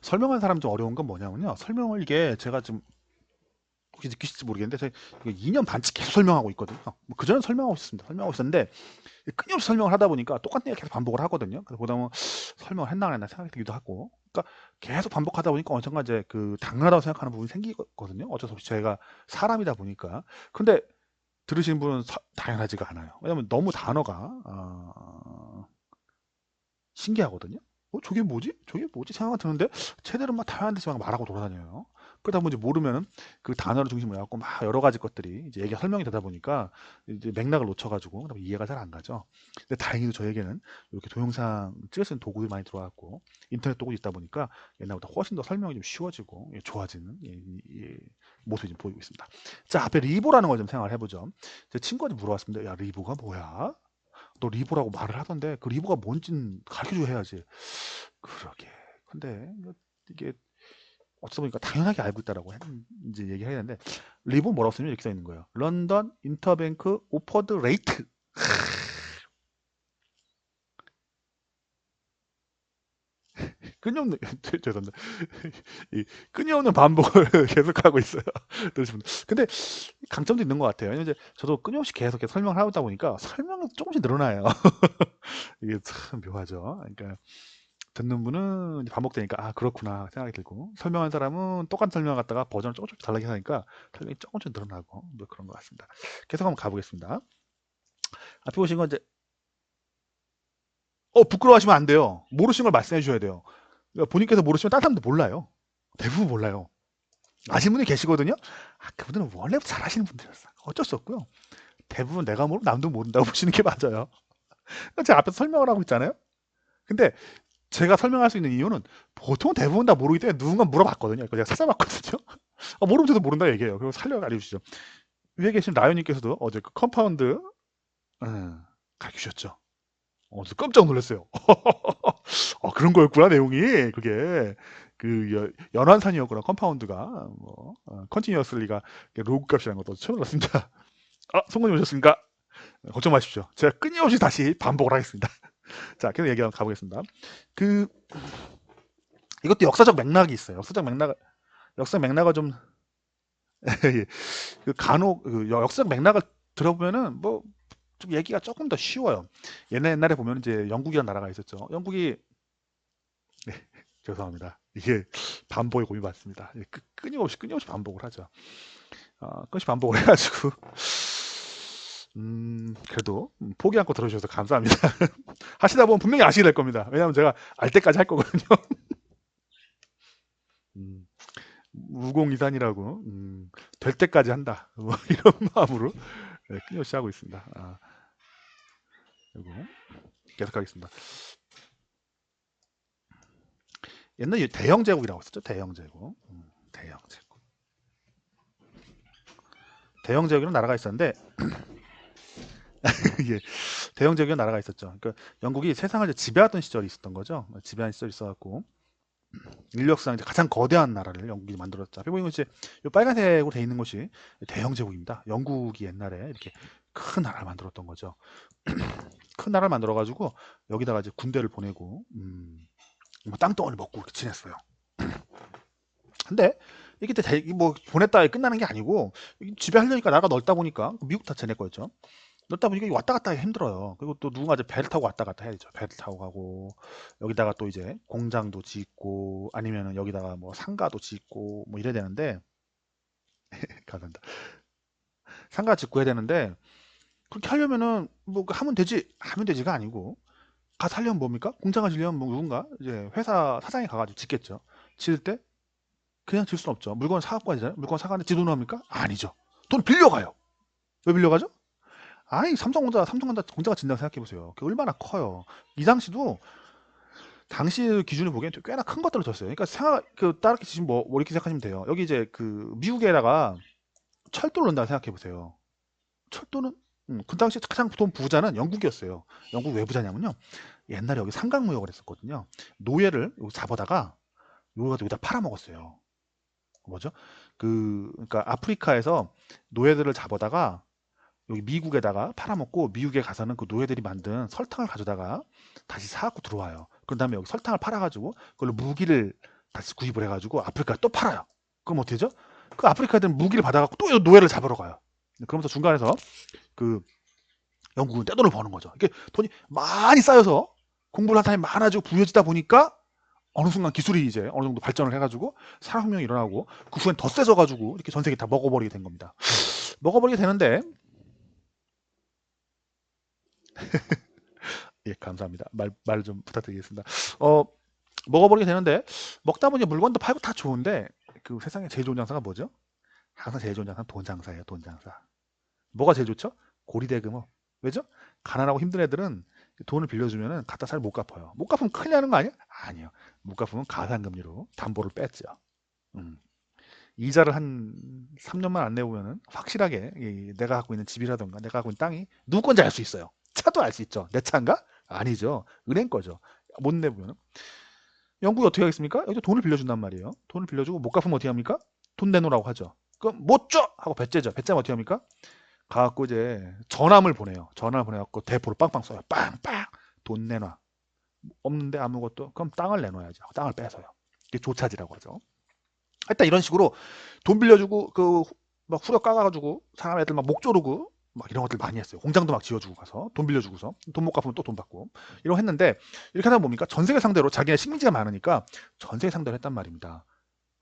설명하는 사람 좀 어려운 건 뭐냐면요. 설명을 이게 제가 좀 혹시 느끼실지 모르겠는데 제가 이거 2년 반째 계속 설명하고 있거든요. 뭐 그전엔 설명하고 있었습니다. 설명하고 있었는데 끊임없이 설명을 하다 보니까 똑같은 얘기 계속 반복을 하거든요. 그래서 보다 보면 설명을 했나 안 했나 생각이 들기도 하고. 그러니까 계속 반복하다 보니까 언젠가 이제 그 당연하다고 생각하는 부분이 생기거든요. 어쩔 수 없이 제가 사람이다 보니까. 근데 들으시는 분은 당연하지가 않아요. 왜냐면 너무 단어가 신기하거든요. 저게 뭐지? 저게 뭐지? 생각이 드는데 제대로 막 다양한 데서 막 말하고 돌아다녀요. 그러다 보면 이제 모르면은 그 단어를 중심으로 해갖고 막 여러 가지 것들이 이제 얘기가 설명이 되다 보니까 이제 맥락을 놓쳐가지고 그다음에 이해가 잘 안 가죠. 근데 다행히도 저에게는 이렇게 동영상 찍을 수 있는 도구들이 많이 들어왔고 인터넷 도구도 있다 보니까 옛날보다 훨씬 더 설명이 좀 쉬워지고 좋아지는 모습이 좀 보이고 있습니다. 자, 앞에 리보라는 걸 좀 생각을 해보죠. 제 친구한테 물어봤습니다. 야, 리보가 뭐야? 너 리보라고 말을 하던데 그 리보가 뭔진 가르쳐줘 해야지. 그러게. 근데 이게 어쩌다 보니까 당연하게 알고 있다라고 이제 얘기해야 되는데 리보 뭐라고 쓰면 이렇게 써 있는 거예요. 런던 인터뱅크 오퍼드 레이트. 끊임없는 죄송합니다. 이 끊임없는 반복을 계속하고 있어요. 들으시면. 근데 강점도 있는 것 같아요. 왜냐면 이제 저도 끊임없이 계속 설명을 하다 보니까 설명이 조금씩 늘어나요. 이게 참 묘하죠. 그러니까 듣는 분은 이제 반복되니까 아 그렇구나 생각이 들고 설명한 사람은 똑같은 설명을 갖다가 버전을 조금씩 달라게 하니까 설명이 조금씩 늘어나고 뭐 그런 것 같습니다. 계속 한번 가보겠습니다. 앞에 보신 건 이제 부끄러워하시면 안 돼요. 모르시는 걸 말씀해 주셔야 돼요. 그러니까 본인께서 모르시면 다른 사람도 몰라요. 대부분 몰라요. 아시는 분이 계시거든요. 그분들은 원래부터 잘하시는 분들이었어. 어쩔 수 없고요. 대부분 내가 모르고 남도 모른다고 보시는 게 맞아요. 제가 앞에서 설명을 하고 있잖아요. 근데 제가 설명할 수 있는 이유는 보통 대부분 다 모르기 때문에 누군가 물어봤거든요. 그래서 제가 찾아봤거든요. 모르면 저도 모른다 얘기해요. 그리고 살려 알려주시죠. 위에 계신 라이오님께서도 어제 그 컴파운드 가르쳐주셨죠. 저 깜짝 놀랐어요. 그런 거였구나 내용이 그게 그 연환산이었구나 컴파운드가 뭐 컨티뉴어슬리가 로그 값이라는 것도 처음 알았습니다. 송건님 오셨습니까? 걱정 마십시오. 제가 끊임없이 다시 반복을 하겠습니다. 자, 계속 얘기 한번 가보겠습니다. 그 이것도 역사적 맥락이 있어요. 역사 맥락을 좀 예, 그 간혹 그 역사적 맥락을 들어보면은 뭐 좀 얘기가 조금 더 쉬워요. 옛날에 보면 이제 영국이라는 나라가 있었죠. 영국이 네, 죄송합니다. 이게 반복의 고민 많습니다. 끊임없이 반복을 하죠. 끊임없이 반복을 해가지고 그래도 포기 않고 들어주셔서 감사합니다. 하시다 보면 분명히 아시게 될 겁니다. 왜냐하면 제가 알 때까지 할 거거든요. 음, 무공이산이라고 될 때까지 한다. 뭐 이런 마음으로 끊임없이 하고 있습니다. 그리고 계속하겠습니다. 옛날에 대영 제국이라고 했었죠. 대영 제국. 대영 제국. 대영 제국이라는 나라가 있었는데 이게 대영 제국이라는 나라가 있었죠. 그러니까 영국이 세상을 지배하던 시절이 있었던 거죠. 지배한 시절이 있어갖고 인류역상 이제 가장 거대한 나라를 영국이 만들었죠. 앞에 보이는 것이 이 빨간색으로 되어 있는 것이 대영 제국입니다. 영국이 옛날에 이렇게 큰 나라를 만들었던 거죠. 큰 나라를 만들어가지고 여기다가 이제 군대를 보내고 뭐 땅덩어리 먹고 이렇게 지냈어요. 근데 이게 뭐 보냈다 끝나는 게 아니고 지배하려니까 나라가 넓다 보니까 미국 다 쟤네 거였죠. 넓다 보니까 왔다 갔다 하기 힘들어요. 그리고 또 누군가 이제 배를 타고 왔다 갔다 해야 되죠. 배를 타고 가고 여기다가 또 이제 공장도 짓고 아니면은 여기다가 뭐 상가도 짓고 뭐 이래야 되는데 감사합니다. 상가 짓고 해야 되는데 그렇게 하려면은 뭐 하면 되지가 아니고 가서 하려면 뭡니까? 공장을 지려면 뭐 누군가 이제 회사 사장이 가가지고 짓겠죠. 지을 때 그냥 질 수는 없죠. 물건 사갖고 가잖아요. 물건 사가는데 지 돈으로 합니까? 아니죠. 돈 빌려가요. 왜 빌려가죠? 아니 삼성전자 공장가 진다고 생각해보세요. 그게 얼마나 커요. 이 당시도 당시 기준을 보기엔 꽤나 큰 것들을 줬어요. 그러니까 따르게 지금 뭐 이렇게 생각하시면 돼요. 여기 이제 그 미국에다가 철도를 넣는다고 생각해보세요. 철도는 그 당시 가장 돈 부자는 영국이었어요. 영국 왜 부자냐면요. 옛날에 여기 삼각무역을 했었거든요. 노예를 여기 잡아다가 여기다 팔아먹었어요. 뭐죠? 그러니까 아프리카에서 노예들을 잡아다가 여기 미국에다가 팔아먹고 미국에 가서는 그 노예들이 만든 설탕을 가져다가 다시 사갖고 들어와요. 그런 다음에 여기 설탕을 팔아가지고 그걸로 무기를 다시 구입을 해가지고 아프리카에 또 팔아요. 그럼 어떻게 되죠? 그 아프리카 애들은 무기를 받아갖고 또 노예를 잡으러 가요. 그러면서 중간에서 그 영국은 떼돈을 버는 거죠. 이게 돈이 많이 쌓여서 공부를 한 사람이 많아지고 부여지다 보니까 어느 순간 기술이 이제 어느 정도 발전을 해가지고 산업혁명이 일어나고 그 후엔 더 세져가지고 이렇게 전 세계 다 먹어버리게 된 겁니다. 먹어버리게 되는데 예 감사합니다. 말 좀 부탁드리겠습니다. 먹어버리게 되는데 먹다 보니 물건도 팔고 다 좋은데 그 세상에 제일 좋은 장사가 뭐죠? 항상 제일 좋은 장사는 돈 장사예요. 돈 장사. 뭐가 제일 좋죠? 고리대금업. 왜죠? 가난하고 힘든 애들은 돈을 빌려주면은 갖다 살 못 갚아요. 못 갚으면 큰일 나는 거 아니야? 아니요. 못 갚으면 가산금리로 담보를 뺐죠. 음. 이자를 한 3년만 안 내보면은 확실하게 내가 갖고 있는 집이라든가 내가 갖고 있는 땅이 누구 건지 알 수 있어요. 차도 알 수 있죠. 내 차인가? 아니죠. 은행 거죠. 못 내보면. 영국이 어떻게 하겠습니까? 여기서 돈을 빌려준단 말이에요. 돈을 빌려주고 못 갚으면 어떻게 합니까? 돈 내놓으라고 하죠. 그럼 못 줘! 하고 배째죠. 배째면 어떻게 합니까? 가갖고 이제 전함을 보내요. 전함을 보내갖고 대포를 빵빵 쏴요. 빵빵! 돈 내놔. 없는데 아무것도. 그럼 땅을 내놔야죠. 땅을 뺏어요. 이게 조차지라고 하죠. 일단 이런 식으로 돈 빌려주고 그 막 후려 까가지고 사람 애들 막 목 조르고 막 이런 것들 많이 했어요. 공장도 막 지어주고 가서 돈 빌려주고서 돈 못 갚으면 또 돈 받고 이런 거 했는데 이렇게 하다 뭡니까? 전 세계 상대로 자기네 식민지가 많으니까 전 세계 상대로 했단 말입니다.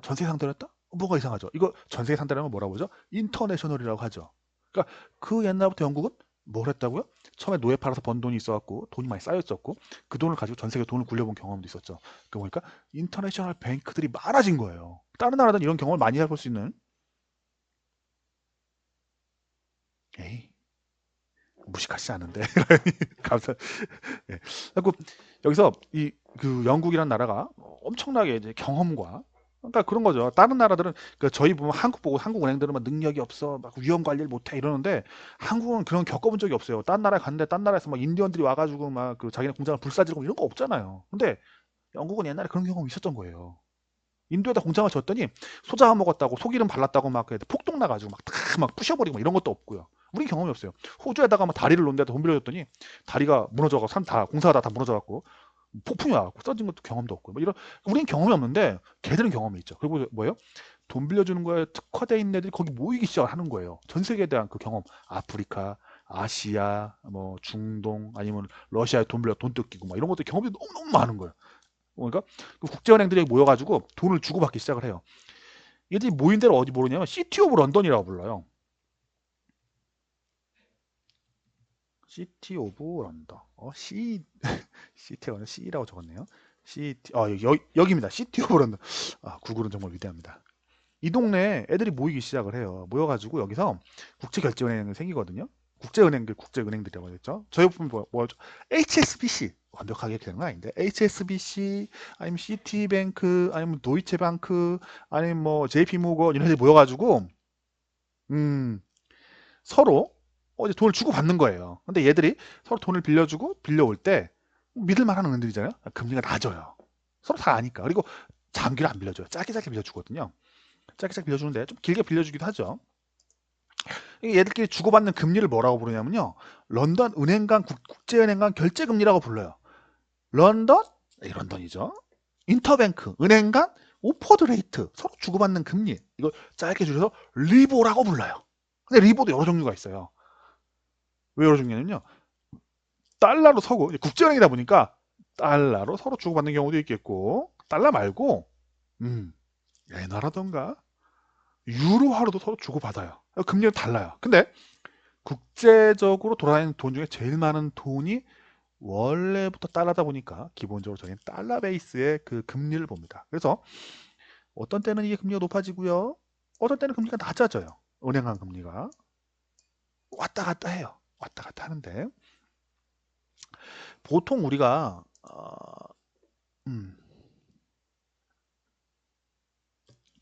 전 세계 상대로 했다? 뭐가 이상하죠? 이거 전 세계 상대로 하면 뭐라고 하죠? 인터내셔널이라고 하죠. 그러니까 그 옛날부터 영국은 뭘 했다고요? 처음에 노예 팔아서 번 돈이 있어갖고 돈이 많이 쌓여 있었고 그 돈을 가지고 전 세계 돈을 굴려본 경험도 있었죠. 그 보니까 인터내셔널 뱅크들이 많아진 거예요. 다른 나라는 이런 경험을 많이 해볼 수 있는 에이 무식하지 않은데 감사. 예. 그리고 여기서 이 그 영국이라는 나라가 엄청나게 이제 경험과 그러니까 그런 거죠. 다른 나라들은 그 저희 보면 한국 보고 한국 은행들은 막 능력이 없어, 막 위험 관리를 못해 이러는데 한국은 그런 거 겪어본 적이 없어요. 딴 나라에 갔는데 딴 나라에서 막 인디언들이 와가지고 막 그 자기네 공장을 불사지르고 이런 거 없잖아요. 근데 영국은 옛날에 그런 경험이 있었던 거예요. 인도에다 공장을 졌더니 소자 먹었다고 속이름 발랐다고 막 폭동 나가지고 막 다 막 부셔버리고 막 이런 것도 없고요. 우린 경험이 없어요. 호주에다가 막 다리를 놓는데도 돈 빌려줬더니 다리가 무너져가고 사람 다 공사하다 다 무너져갖고 폭풍이 와갖고 써진 것도 경험도 없고 뭐 이런 우린 경험이 없는데 걔들은 경험이 있죠. 그리고 뭐예요? 돈 빌려주는 거에 특화돼 있는 애들이 거기 모이기 시작하는 거예요. 전 세계에 대한 그 경험, 아프리카, 아시아, 뭐 중동 아니면 러시아에 돈 빌려 돈 뜯기고 막 이런 것들 경험이 너무 많은 거예요. 그러니까 그 국제은행들이 모여가지고 돈을 주고받기 시작을 해요. 얘들이 모인 데를 어디 모르냐면 시티 오브 런던이라고 불러요. 시티 오브 런던. 시티가 C라고 적었네요. 시티, 여기입니다. 시티 오브 런던. 아, 구글은 정말 위대합니다. 이 동네에 애들이 모이기 시작을 해요. 모여가지고 여기서 국제결제은행이 생기거든요. 국제은행들이라고 하겠죠. 저희 보면 뭐죠? HSBC. 완벽하게 되는 건 아닌데. HSBC, 아니면 시티뱅크, 아니면 도이체방크, 아니면 뭐 JP모건 이런 애들이 모여가지고, 음, 서로 이제 돈을 주고 받는 거예요. 근데 얘들이 서로 돈을 빌려주고 빌려올 때 믿을 만한 은행들이잖아요. 금리가 낮아요. 서로 다 아니까. 그리고 장기를 안 빌려줘요. 짧게 짧게 빌려주거든요. 짧게 짧게 빌려주는데 좀 길게 빌려주기도 하죠. 얘들끼리 주고받는 금리를 뭐라고 부르냐면요. 런던 은행 간 국제은행 간 결제 금리라고 불러요. 런던? 런던이죠. 인터뱅크 은행 간 오퍼드 레이트 서로 주고받는 금리 이걸 짧게 줄여서 리보라고 불러요. 근데 리보도 여러 종류가 있어요. 왜 여러 종류냐면요. 달러로 서고 국제은행이다 보니까 달러로 서로 주고받는 경우도 있겠고 달러 말고 엔화라던가 유로화로도 서로 주고받아요. 금리는 달라요. 근데 국제적으로 돌아다니는 돈 중에 제일 많은 돈이 원래부터 달러다 보니까 기본적으로 저희는 달러 베이스의 그 금리를 봅니다. 그래서 어떤 때는 이게 금리가 높아지고요. 어떤 때는 금리가 낮아져요. 은행간 금리가 왔다 갔다 해요. 왔다 갔다 하는데 보통 우리가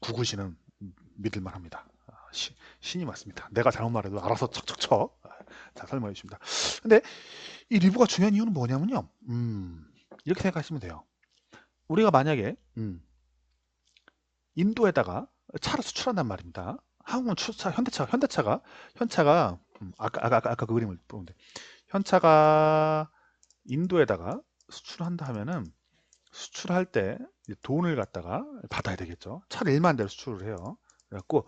구구신은 믿을만 합니다. 신이 맞습니다. 내가 잘못 말해도 알아서 척척척 다 설명해 주십니다. 근데 이 리뷰가 중요한 이유는 뭐냐면요. 이렇게 생각하시면 돼요. 우리가 만약에 인도에다가 차를 수출한단 말입니다. 한국은 현대차가 아까 그 그림을 보는데 현차가 인도에다가 수출한다 하면은 수출할 때 돈을 갖다가 받아야 되겠죠. 1,1만 대를 수출을 해요. 그래갖고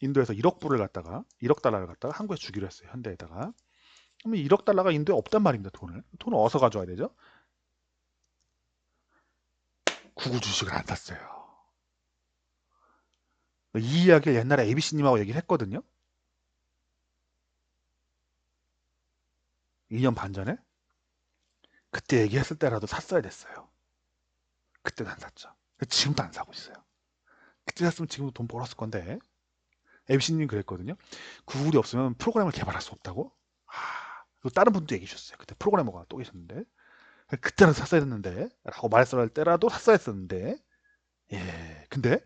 인도에서 1억 불을 갖다가 1억 달러를 갖다가 한국에 주기로 했어요. 현대에다가. 그러면 1억 달러가 인도에 없단 말입니다. 돈을 어디서 가져와야 되죠? 구글 주식을 안 샀어요. 이 이야기를 옛날에 ABC님하고 얘기를 했거든요. 2년 반 전에. 그때 얘기했을 때라도 샀어야 됐어요. 그때도 안 샀죠. 지금도 안 사고 있어요. 그때 샀으면 지금도 돈 벌었을 건데. ABC님 그랬거든요. 구글이 없으면 프로그램을 개발할 수 없다고. 그리고 다른 분도 얘기해 주셨어요. 그때 프로그래머가 또 계셨는데. 그때는 샀어야 했는데 라고 말했을 때라도 샀어야 했었는데. 예, 근데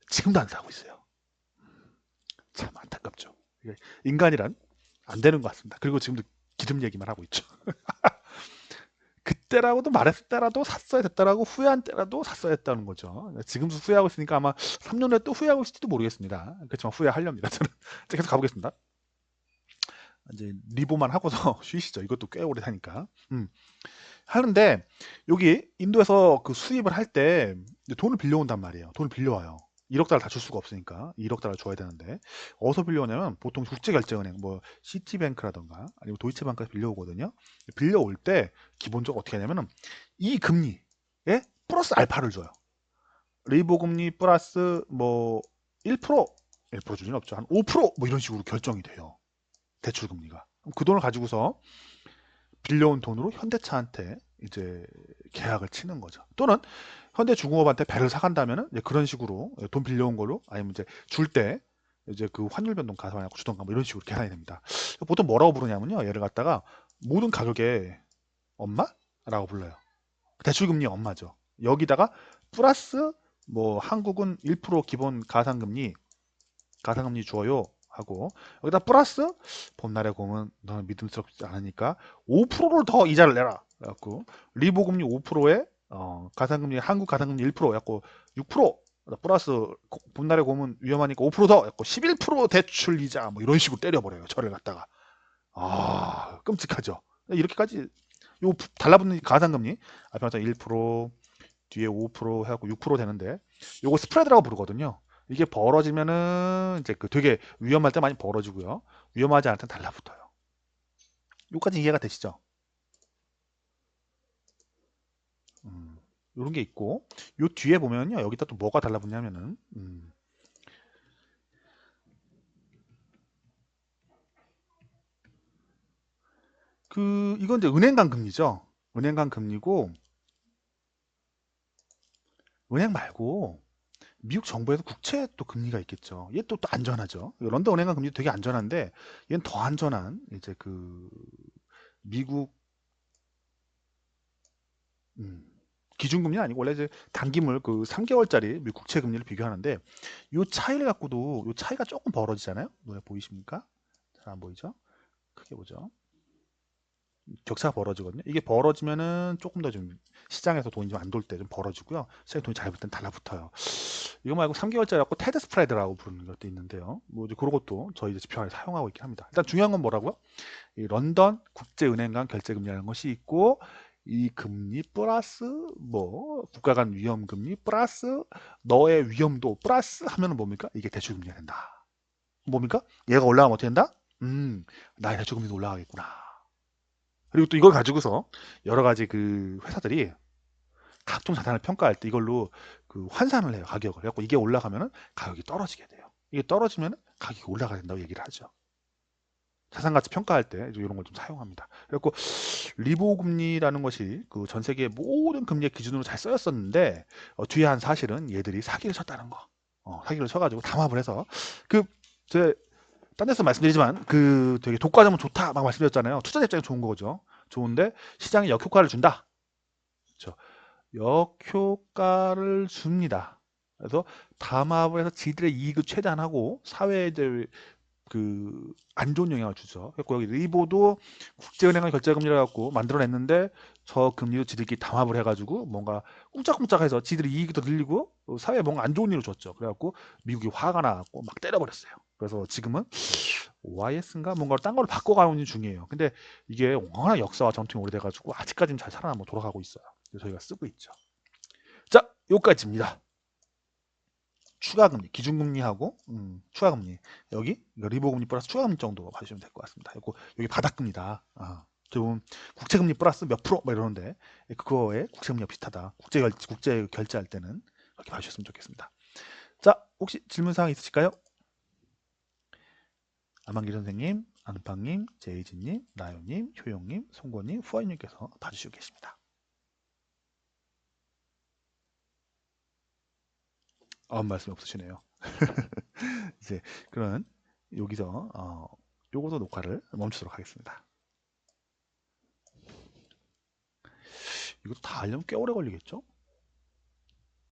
지금도 안 사고 있어요. 참 안타깝죠. 인간이란 안 되는 것 같습니다. 그리고 지금도 기름 얘기만 하고 있죠. 그때라고도 말했을 때라도 샀어야 됐다라고 후회한 때라도 샀어야 했다는 거죠. 지금도 후회하고 있으니까 아마 3년 후에 또 후회하고 있을지도 모르겠습니다. 그렇지만 후회하렵니다. 저는 계속 가보겠습니다. 이제 리보만 하고서 쉬시죠. 이것도 꽤 오래 사니까. 하는데 여기 인도에서 그 수입을 할 때 돈을 빌려온단 말이에요. 돈을 빌려와요. 1억 달러 다 줄 수가 없으니까 1억 달러 줘야 되는데 어디서 빌려오냐면 보통 국제결제은행 뭐 시티뱅크라던가 아니면 도이체방크에서 빌려오거든요. 빌려올 때 기본적으로 어떻게 하냐면은 이 금리에 플러스 알파를 줘요. 리보 금리 플러스 뭐 1%, 1% 줄 리는 없죠. 한 5%뭐 이런 식으로 결정이 돼요. 대출 금리가. 그 돈을 가지고서 빌려온 돈으로 현대차한테 이제 계약을 치는 거죠. 또는 현대중공업한테 배를 사간다면은 이제 그런 식으로 돈 빌려온 걸로 아니면 이제 줄 때 이제 그 환율 변동 가상하고 주던가 뭐 이런 식으로 계산이 됩니다. 보통 뭐라고 부르냐면요. 얘를 갖다가 모든 가격의 엄마라고 불러요. 대출금리 엄마죠. 여기다가 플러스 뭐 한국은 1% 기본 가상금리 줘요 하고 여기다 플러스 봄날의 공은 너는 믿음스럽지 않으니까 5%를 더 이자를 내라. 그래갖고 리보금리 5%에 가상금리 한국 가상금리 1% 해갖고 6% 플러스 봄날의 곰은 위험하니까 5%더 해갖고 11% 대출 이자 뭐 이런 식으로 때려버려요. 저를 갖다가 끔찍하죠. 이렇게까지 요 달라붙는 가상금리 앞에 맞아 1% 뒤에 5% 해갖고 6% 되는데 요거 스프레드라고 부르거든요. 이게 벌어지면은 이제 그 되게 위험할 때 많이 벌어지고요. 위험하지 않을 땐 달라붙어요. 요까지 이해가 되시죠? 이런 게 있고 요 뒤에 보면요. 여기다 또 뭐가 달라붙냐면은 그 이건 이제 은행 간 금리죠. 은행 간 금리고 은행 말고 미국 정부에서 국채 또 금리가 있겠죠. 얘 또 안전하죠. 런던 은행 간 금리도 되게 안전한데 얘는 더 안전한 이제 그 미국 기준금리 아니고 원래 이제 단기물 그 3개월짜리 미국 국채 금리를 비교하는데 요 차이를 갖고도 요 차이가 조금 벌어지잖아요. 눈에 보이십니까? 잘 안 보이죠? 크게 보죠. 격차가 벌어지거든요. 이게 벌어지면은 조금 더 좀 시장에서 돈이 좀 안 돌 때 좀 벌어지고요. 시장에 돈이 잘 붙을 땐 달라붙어요. 이거 말고 3개월짜리 갖고 테드 스프레드라고 부르는 것도 있는데요. 뭐 이제 그런 것도 저희 지표 안에 사용하고 있긴 합니다. 일단 중요한 건 뭐라고요? 이 런던 국제은행 간 결제금리라는 것이 있고 이 금리 플러스 뭐 국가 간 위험 금리 플러스 너의 위험도 플러스 하면은 뭡니까? 이게 대출금리가 된다. 뭡니까? 얘가 올라가면 어떻게 된다? 나의 대출금리도 올라가겠구나. 그리고 또 이걸 가지고서 여러 가지 그 회사들이 각종 자산을 평가할 때 이걸로 그 환산을 해요. 가격을. 그래갖고 이게 올라가면은 가격이 떨어지게 돼요. 이게 떨어지면은 가격이 올라가야 된다고 얘기를 하죠. 자산 가치 평가할 때 이런 걸 좀 사용합니다. 그래갖고 리보 금리라는 것이 그 전 세계 모든 금리의 기준으로 잘 쓰였었는데 뒤에 한 사실은 얘들이 사기를 쳤다는 거. 사기를 쳐가지고 담합을 해서 제 딴 데서 말씀드리지만 그 되게 독과점은 좋다 막 말씀드렸잖아요. 투자 입장에 좋은 거죠. 좋은데 시장에 역효과를 준다. 그렇죠. 역효과를 줍니다. 그래서 담합을 해서 지들의 이익을 최대한하고 사회에 이제 그 안 좋은 영향을 주죠. 그래서 여기 리보도 국제은행을 결제금리를 갖고 만들어냈는데 저 금리로 지들끼리 담합을 해가지고 뭔가 꿍짝꿍짝해서 지들이 이익이 더 늘리고 사회에 뭔가 안 좋은 일을 줬죠. 그래갖고 미국이 화가 나갖고 막 때려버렸어요. 그래서 지금은 OIS인가 뭔가 딴 걸 바꿔가는 중이에요. 근데 이게 워낙 역사와 전통이 오래돼가지고 아직까지는 잘 살아남아 돌아가고 있어요. 그래서 저희가 쓰고 있죠. 자, 요까지입니다. 추가금리, 기준금리하고 추가금리 여기 리보금리 플러스 추가금리 정도 봐주시면 될 것 같습니다. 요거 여기 바닥금리다. 좀 국채금리 플러스 몇 프로 뭐 이러는데 그거에 국채금리가 비슷하다. 국제 결제할 때는 그렇게 봐주셨으면 좋겠습니다. 자, 혹시 질문사항 있으실까요? 아만기 선생님, 안팡님, 제이지님, 나요님, 효용님, 송고님, 후아님께서 봐주시고 계십니다. 아무 말씀 없으시네요. 이제 그러면 여기서 요거도 녹화를 멈추도록 하겠습니다. 이것도 다 하려면 꽤 오래 걸리겠죠?